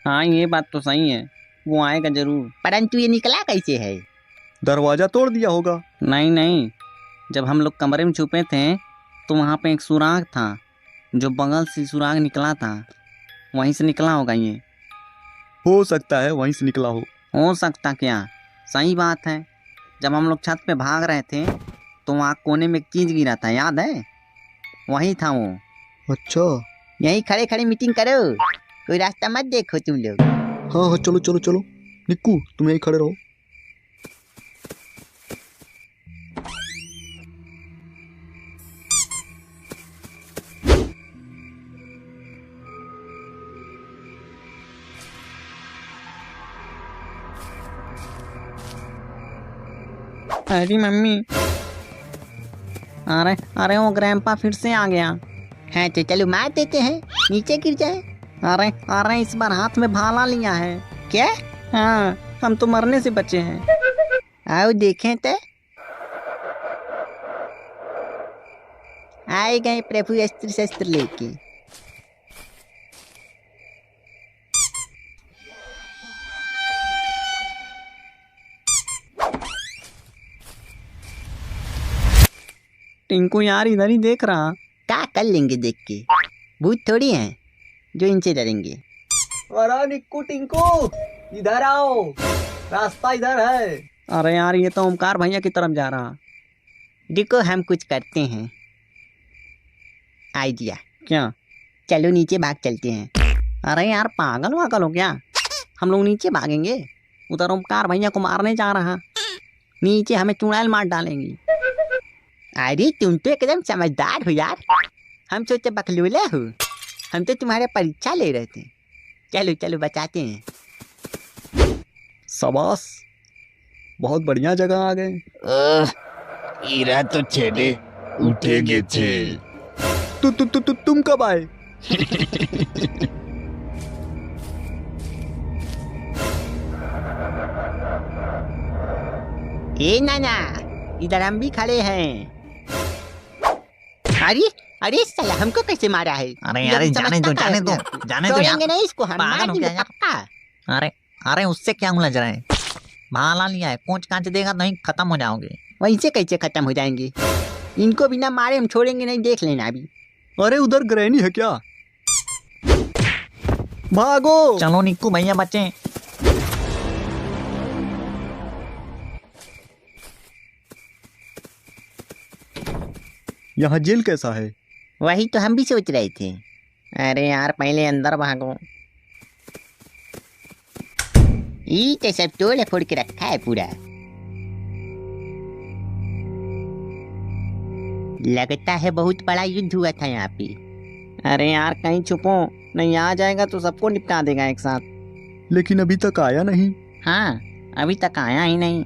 हाँ ये बात तो सही है, वो आएगा जरूर। परंतु ये निकला कैसे है? दरवाजा तोड़ दिया होगा। नहीं नहीं, जब हम लोग कमरे में छुपे थे तो वहाँ पे एक सुराग था, जो बगल से सुराग निकला था, वहीं से निकला होगा ये। हो सकता है वहीं से निकला हो सकता क्या? सही बात है। जब हम लोग छत पे भाग रहे थे तो वहाँ कोने में एक चीज गिरा था, याद है? वही था वो। अच्छा, यहीं खड़े खड़े मीटिंग करो, कोई रास्ता मत देखो तुम लोग। हाँ हाँ, चलो चलो चलो। निक्कू, तुम यहीं खड़े रहो। अरे मम्मी, अरे वो ग्रैंपा फिर से आ गया। हाँ तो चलो मार देते हैं, नीचे गिर जाए। अरे इस बार हाथ में भाला लिया है। क्या? हाँ, हम तो मरने से बचे हैं। आओ देखें तो। आए गए प्रभु अस्त्र शस्त्र लेके। टिंकू यार इधर ही देख रहा। क्या कर लेंगे देख के, भूत थोड़ी हैं जो इनसे डरेंगे। अरे निक्कू टिंकू इधर आओ, रास्ता इधर है। अरे यार ये तो ओमकार भैया की तरफ जा रहा। देखो हम कुछ करते हैं। आइडिया। क्या? चलो नीचे भाग चलते हैं। अरे यार पागल वागल हो क्या? हम लोग नीचे भागेंगे? उधर ओमकार भैया को मारने जा रहा, नीचे हमें चुड़ैल मार डालेंगी। अरे तुम तो एकदम समझदार हो यार, हम सोचे बकलूले हो, हम तो तुम्हारे परीक्षा ले रहे थे। चलो चलो बचाते हैं। शाबाश, बहुत बढ़िया जगह आ गए। हीरा तो छेड़े उठेगे थे। तुम कब आए? ए नाना, इधर हम भी खड़े हैं। अरे अरे साला हमको कैसे मारा है? अरे यार जाने दो जाने दो जाने दो छोड़ेंगे नहीं इसको, हम पागल मार हो देंगे गया यार। पक्का। अरे अरे उससे क्या उलझ रहे हैं? भाला लिया है, कोच कांच देगा नहीं खत्म हो जाओगे। वहीं से कैसे खत्म हो जाएंगे? इनको बिना मारे हम छोड़ेंगे नहीं, देख लेना अभी। अरे उधर ग्रैनी है क्या? भागो। चलो निक्कू भैया बच्चे। यहाँ जेल कैसा है? वही तो हम भी सोच रहे थे। अरे यार पहले अंदर भागो। ये तो सब तोड़ फोड़ के रखा है पूरा। लगता है बहुत बड़ा युद्ध हुआ था यहाँ पे। अरे यार कहीं छुपो, नहीं आ जाएगा तो सबको निपटा देगा एक साथ। लेकिन अभी तक आया नहीं। हाँ अभी तक आया ही नहीं।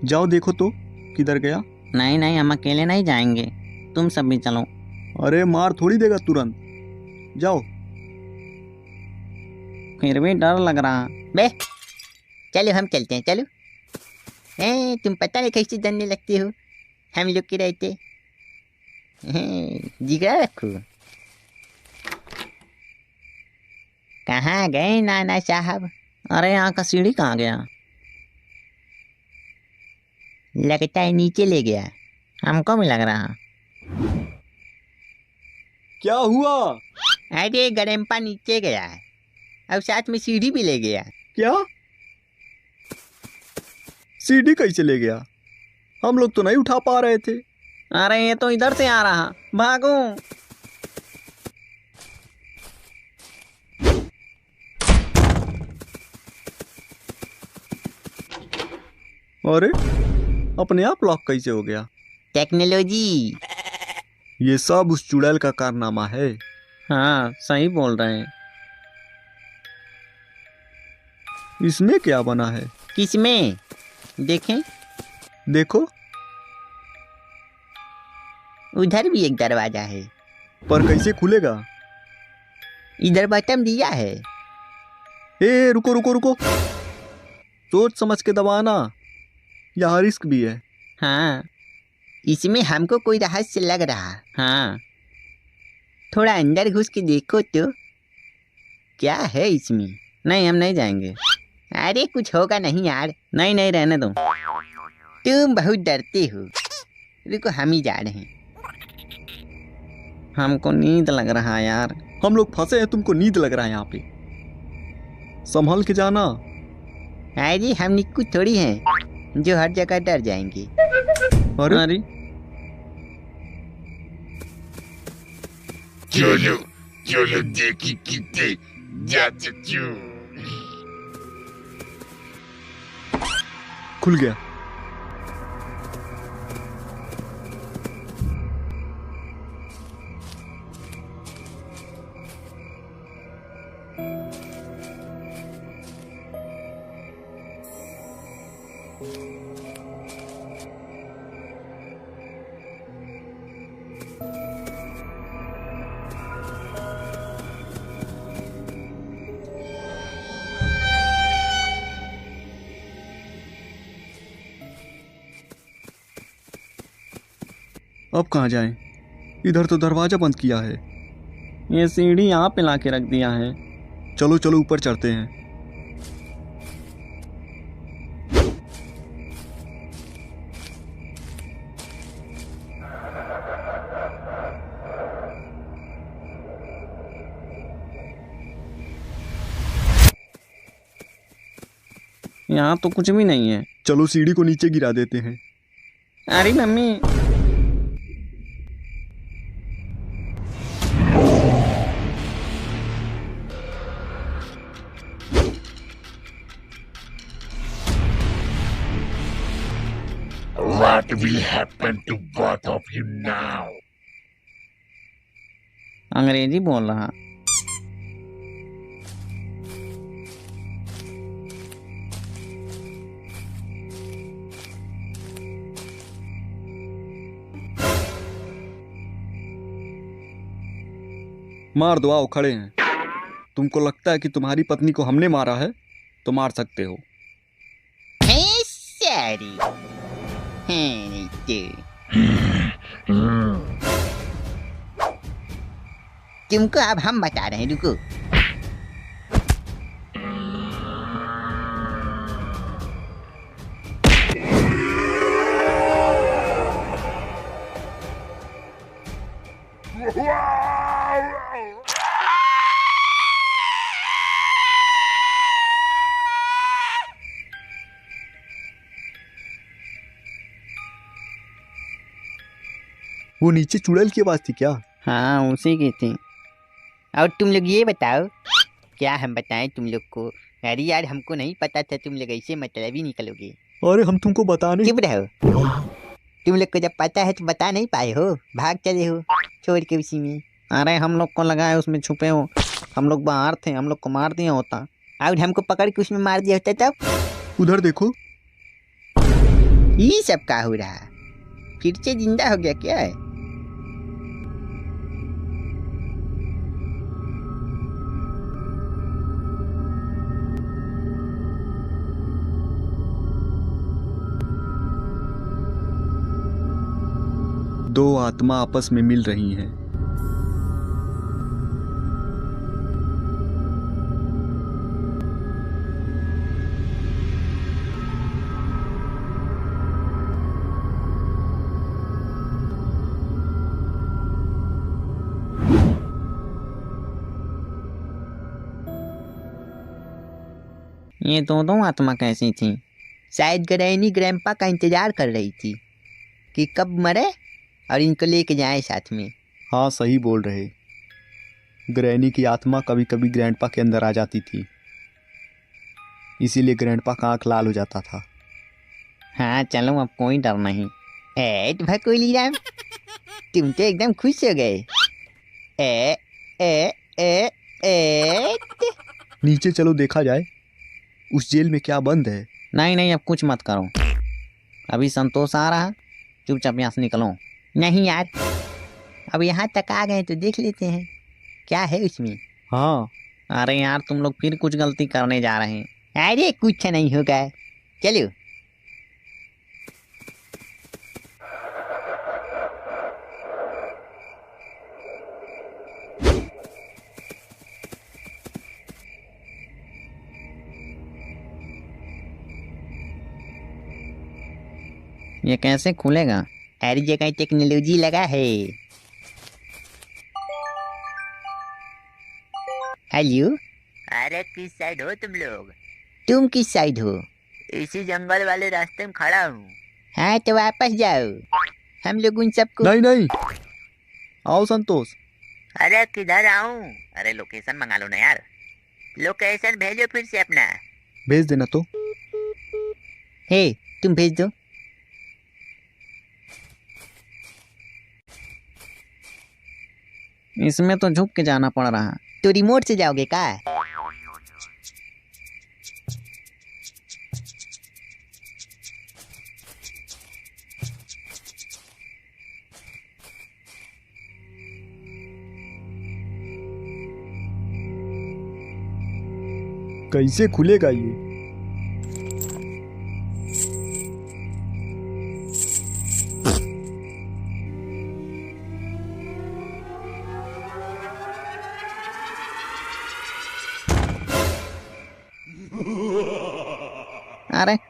जाओ देखो तो किधर गया। नहीं नहीं हम अकेले नहीं जाएंगे, तुम सब भी चलो। अरे मार थोड़ी देगा तुरंत, जाओ। फिर भी डर लग रहा। बे चलो हम चलते हैं, चलो। तुम पता नहीं कैसे डरने लगते हो हम लोग के रहते। जिगरा रखो। कहाँ गए नाना साहब? अरे यहाँ का सीढ़ी कहाँ गया? लगता है नीचे ले गया। हमको भी लग रहा। क्या हुआ? अरे गरम्पा नीचे गया है और साथ में सीढ़ी भी ले गया। क्या? सीढ़ी कैसे ले गया? हम लोग तो नहीं उठा पा रहे थे। अरे ये तो इधर से आ रहा, भागो। अरे अपने आप लॉक कैसे हो गया? टेक्नोलॉजी। ये सब उस चुड़ैल का कारनामा है। हाँ सही बोल रहे हैं। इसमें क्या बना है? किसमें? देखें। देखो उधर भी एक दरवाजा है। पर कैसे खुलेगा? इधर बटन दिया है। ए रुको रुको रुको, सोच समझ के दबाना, यहाँ रिस्क भी है। हाँ इसमें हमको कोई रहस्य लग रहा। हाँ थोड़ा अंदर घुस के देखो तो क्या है इसमें। नहीं हम नहीं जाएंगे। अरे कुछ होगा नहीं यार। नहीं नहीं रहने दो। तुम बहुत डरते हो। रुको हम ही जा रहे हैं। हमको नींद लग रहा है यार। हम लोग फंसे हैं, तुमको नींद लग रहा है यहाँ पे। संभल के जाना। अरे हम निक्कू थोड़ी हैं जो हर जगह डर जाएंगे। अरे चलो चलो देखी कितने जा चचू। खुल गया। अब कहाँ जाएं? इधर तो दरवाजा बंद किया है। ये सीढ़ी यहाँ पे ला के रख दिया है। चलो चलो ऊपर चढ़ते हैं। यहाँ तो कुछ भी नहीं है। चलो सीढ़ी को नीचे गिरा देते हैं। अरे mummy, What will happen to both of you now? अंग्रेजी बोल रहा। मार दो, आओ खड़े हैं। तुमको लगता है कि तुम्हारी पत्नी को हमने मारा है तो मार सकते हो। सॉरी। नहीं तुमको अब हम बता रहे हैं, रुको। वो नीचे चुड़ैल की आवाज थी क्या? हाँ, उसी की थी। और तुम लोग ये बताओ, क्या हम बताएं तुम लोग को? अरे यार, हमको नहीं पता था तुम लोग ऐसे मतलब ही निकलोगे। अरे हम तुमको बताने। चुप रहो। तुम लोग को जब पता है तो बता नहीं पाए हो, भाग चले हो छोड़ के उसी में। अरे हम लोग को लगा है उसमें छुपे हो। हम लोग बाहर थे, हम लोग को मार दिया होता। और हमको पकड़ के उसमें मार दिया होता तब। उधर देखो। ये सब क्या हो रहा? फिर से जिंदा हो गया क्या है? दो आत्मा आपस में मिल रही हैं। ये दो आत्मा कैसी थी? शायद ग्रैनी ग्रैंपा का इंतजार कर रही थी कि कब मरे और इनको लेके जाए साथ में। हाँ, सही बोल रहे। ग्रैनी की आत्मा कभी कभी ग्रैंडपा के अंदर आ जाती थी, इसीलिए ग्रैंडपा का आँख लाल हो जाता था। हाँ चलो, अब कोई डर नहीं। एट भकोली राम, तुम तो एकदम खुश हो गए। ए ए ए ए नीचे चलो, देखा जाए उस जेल में क्या बंद है। नहीं नहीं, अब कुछ मत करो। अभी संतोष आ रहा, चुपचाप यहाँ से निकलो। नहीं यार, अब यहाँ तक आ गए तो देख लेते हैं क्या है उसमें। हाँ, अरे यार, तुम लोग फिर कुछ गलती करने जा रहे हैं। अरे कुछ नहीं होगा, चलो। ये कैसे खुलेगा? हर जगह टेक्नोलॉजी लगा है। हेलो, अरे किस साइड हो तुम लोग? तुम किस साइड हो? इसी जंगल वाले रास्ते में खड़ा हूँ। हाँ तो वापस जाओ, हम लोग उन सबको। नहीं नहीं, आओ संतोष। अरे किधर आऊँ? अरे लोकेशन मंगा लो ना यार। लोकेशन भेजो फिर से अपना। भेज देना तो। हे, तुम भेज दो। इसमें तो झुक के जाना पड़ रहा। तो रिमोट से जाओगे क्या? कैसे खुलेगा ये?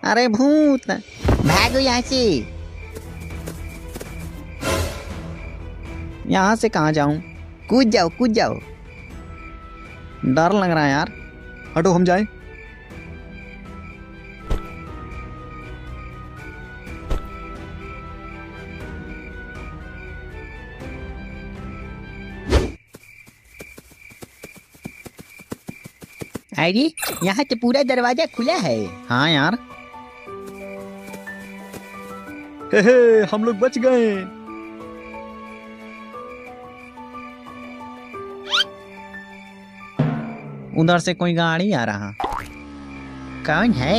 अरे भूत, भागो यहाँ से। यहाँ से कहाँ जाऊं? कूद जाओ कूद जाओ। डर लग रहा है यार। हटो हम जाएं। अरे यहाँ तो पूरा दरवाजा खुला है। हाँ यार, हे हम लोग बच गए। उधर से कोई गाड़ी आ रहा। कौन है?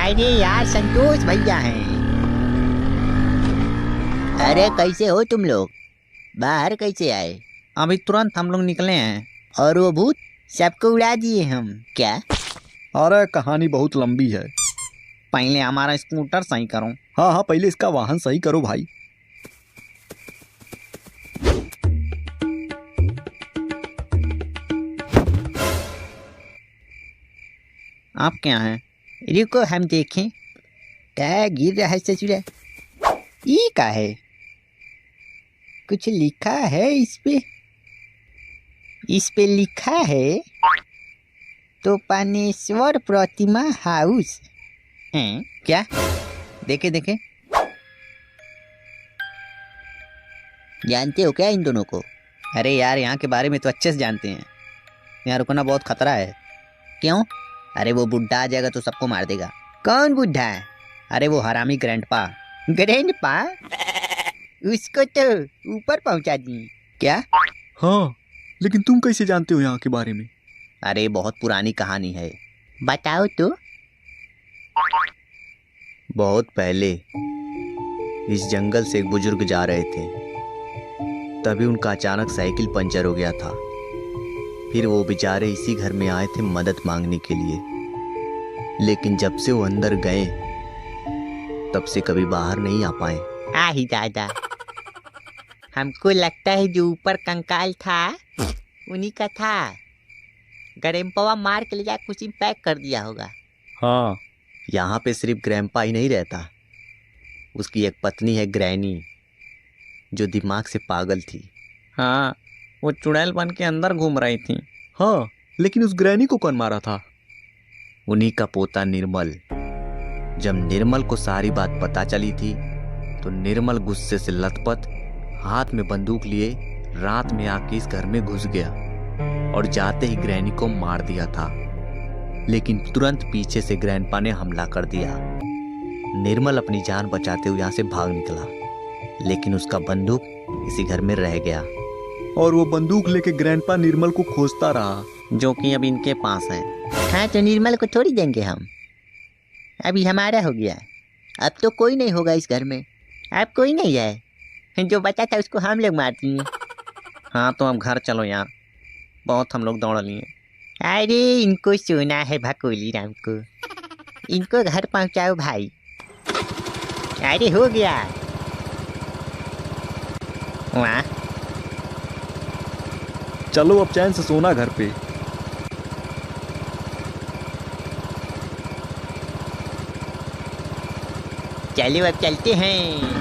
अरे यार संतोष भैया हैं। अरे कैसे हो तुम लोग? बाहर कैसे आए? अभी तुरंत हम लोग निकले हैं। और वो भूत सबको उड़ा दिए हम क्या? अरे कहानी बहुत लंबी है। पहले हमारा स्कूटर सही करो। हाँ हाँ, पहले इसका वाहन सही करो भाई। आप क्या हैं? रुको हम देखें। क्या गिर रहा है ससुरा? ये क्या है? कुछ लिखा है इस पे। इस पे लिखा है तो पानेश्वर प्रतिमा हाउस। हैं? क्या? देखे देखे। जानते हो क्या इन दोनों को? अरे यार, यहाँ के बारे में तो अच्छे से जानते हैं। यहाँ रुकना बहुत खतरा है। क्यों? अरे वो बुढ़ा आ जाएगा तो सबको मार देगा। कौन बुढ़ा है? अरे वो हरामी ग्रैंडपा। ग्रैंडपा? उसको तो ऊपर पहुंचा दिए क्या? हाँ, लेकिन तुम कैसे जानते हो यहाँ के बारे में? अरे बहुत पुरानी कहानी है। बताओ तो। बहुत पहले इस जंगल से एक बुजुर्ग जा रहे थे, तभी उनका अचानक साइकिल पंचर हो गया था। फिर वो बेचारे इसी घर में आए थे मदद मांगने के लिए, लेकिन जब से वो अंदर गए तब से कभी बाहर नहीं आ पाए। आही दादा, हमको लगता है जो ऊपर कंकाल था उन्हीं का था। ग्रैंडपा मार के ले जा कुछ पैक कर दिया होगा। हाँ, यहाँ पे सिर्फ ग्रैंडपा ही नहीं रहता, उसकी एक पत्नी है ग्रैनी, जो दिमाग से पागल थी। हाँ, वो चुड़ैल बन के अंदर घूम रही थी। हाँ, लेकिन उस ग्रैनी को कौन मारा था? उन्हीं का पोता निर्मल। जब निर्मल को सारी बात पता चली थी तो निर्मल गुस्से से लथपथ हाथ में बंदूक लिए रात में आके इस घर में घुस गया और जाते ही ग्रैनी को मार दिया था। लेकिन तुरंत पीछे से ग्रैंडपा ने हमला कर दिया। निर्मल अपनी जान बचाते हुए यहाँ से भाग निकला, लेकिन उसका बंदूक इसी घर में रह गया। और वो बंदूक लेके ग्रैंडपा निर्मल को खोजता रहा, जो कि अब इनके पास है। हाँ, तो निर्मल को थोड़ी देंगे हम। अभी हमारा हो गया। अब तो कोई नहीं होगा इस घर में। अब कोई नहीं है। जो बचा था उसको हम लोग मार दिए। हाँ, तो अब घर चलो यार, बहुत हम लोग दौड़ लिए। अरे इनको सोना है भकोली राम को। इनको घर पहुंचाओ भाई। अरे हो गया। वाह, चलो अब चैन से सोना घर पे। चलो अब चलते हैं।